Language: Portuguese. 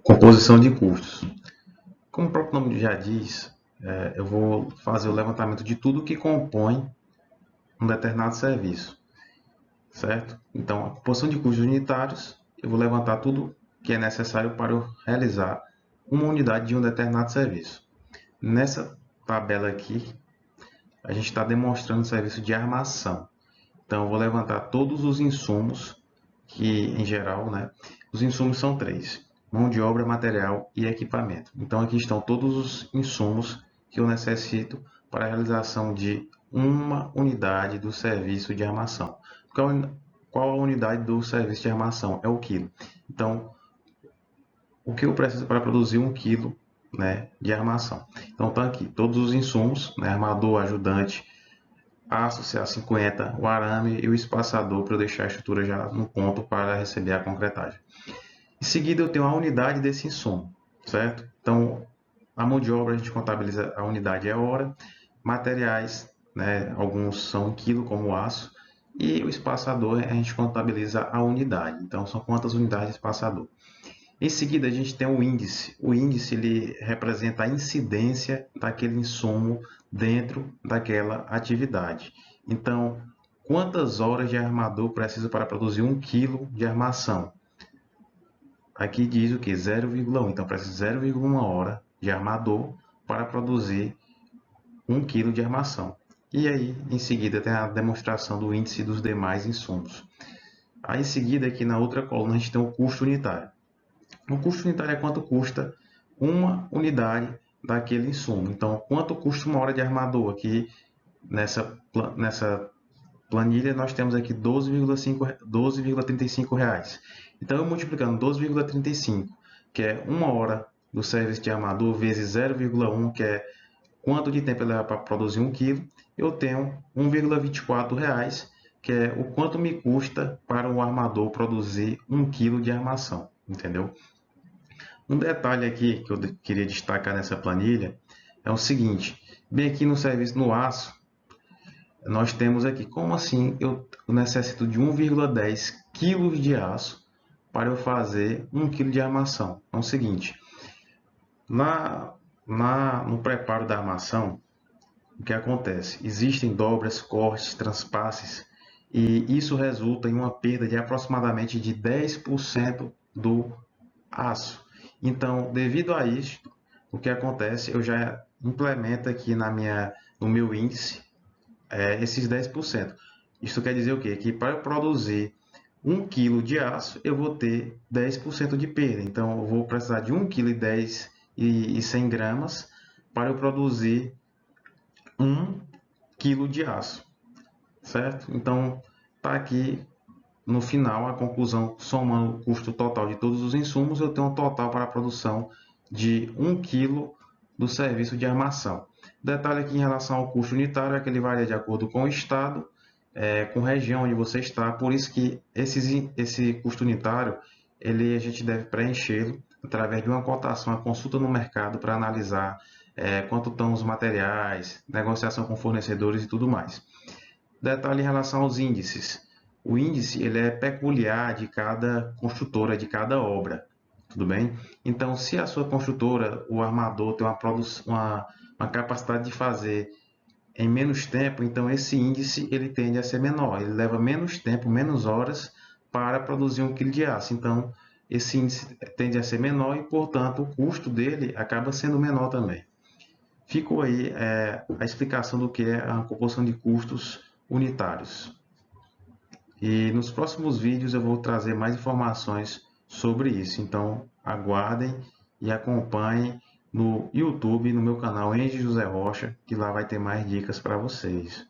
Composição de custos. Como o próprio nome já diz, eu vou fazer o levantamento de tudo que compõe um determinado serviço, certo? Então, a composição de custos unitários, eu vou levantar tudo que é necessário para eu realizar uma unidade de um determinado serviço. Nessa tabela aqui, a gente está demonstrando o serviço de armação. Então, eu vou levantar todos os insumos, que em geral, os insumos são três: mão de obra, material e equipamento. Então, aqui estão todos os insumos que eu necessito para a realização de uma unidade do serviço de armação. Qual a unidade do serviço de armação? É o quilo. Então, o que eu preciso para produzir 1 quilo de armação? Então, está aqui todos os insumos, armador, ajudante, aço CA50, o arame e o espaçador, para eu deixar a estrutura já no ponto para receber a concretagem. Em seguida, eu tenho a unidade desse insumo, certo? Então, a mão de obra a gente contabiliza, a unidade é hora, materiais, alguns são em quilo, como o aço, e o espaçador a gente contabiliza a unidade. Então, são quantas unidades de espaçador. Em seguida, a gente tem o índice. O índice ele representa a incidência daquele insumo dentro daquela atividade. Então, quantas horas de armador preciso para produzir 1 kg de armação? Aqui diz o que? 0,1. Então, preciso de 0,1 hora de armador para produzir 1 kg de armação. E aí, em seguida, tem a demonstração do índice dos demais insumos. Aí, em seguida, aqui na outra coluna, a gente tem o custo unitário. O custo unitário é quanto custa uma unidade daquele insumo. Então, quanto custa uma hora de armador? Aqui nessa planilha nós temos aqui 12,35 reais. Então, eu multiplicando 12,35, que é uma hora do serviço de armador, vezes 0,1, que é quanto de tempo ele leva para produzir 1 kg, eu tenho 1,24 reais, que é o quanto me custa para o armador produzir 1 kg de armação, entendeu? Um detalhe aqui que eu queria destacar nessa planilha é o seguinte: bem aqui no serviço no aço, nós temos aqui, como assim eu necessito de 1,10 kg de aço para eu fazer 1 kg de armação? É o seguinte, no preparo da armação, o que acontece? Existem dobras, cortes, transpasses, e isso resulta em uma perda de aproximadamente de 10% do aço. Então, devido a isso, o que acontece? Eu já implemento aqui no meu índice esses 10%. Isso quer dizer o quê? Que para eu produzir 1 kg de aço, eu vou ter 10% de perda. Então, eu vou precisar de 1,10 kg e 100 gramas para eu produzir 1 kg de aço, certo? Então, está aqui no final a conclusão, somando o custo total de todos os insumos, eu tenho um total para a produção de 1 kg do serviço de armação. Detalhe aqui em relação ao custo unitário é que ele varia de acordo com o estado, com a região onde você está, por isso que esse custo unitário a gente deve preenchê-lo através de uma cotação, uma consulta no mercado para analisar quanto estão os materiais, negociação com fornecedores e tudo mais. Detalhe em relação aos índices. O índice ele é peculiar de cada construtora, de cada obra, tudo bem? Então, se a sua construtora, o armador, tem uma capacidade de fazer em menos tempo, então esse índice ele tende a ser menor. Ele leva menos tempo, menos horas para produzir 1 kg de aço. Então, esse índice tende a ser menor e, portanto, o custo dele acaba sendo menor também. Ficou aí a explicação do que é a composição de custos unitários. E nos próximos vídeos eu vou trazer mais informações sobre isso. Então aguardem e acompanhem no YouTube, no meu canal Engie José Rocha, que lá vai ter mais dicas para vocês.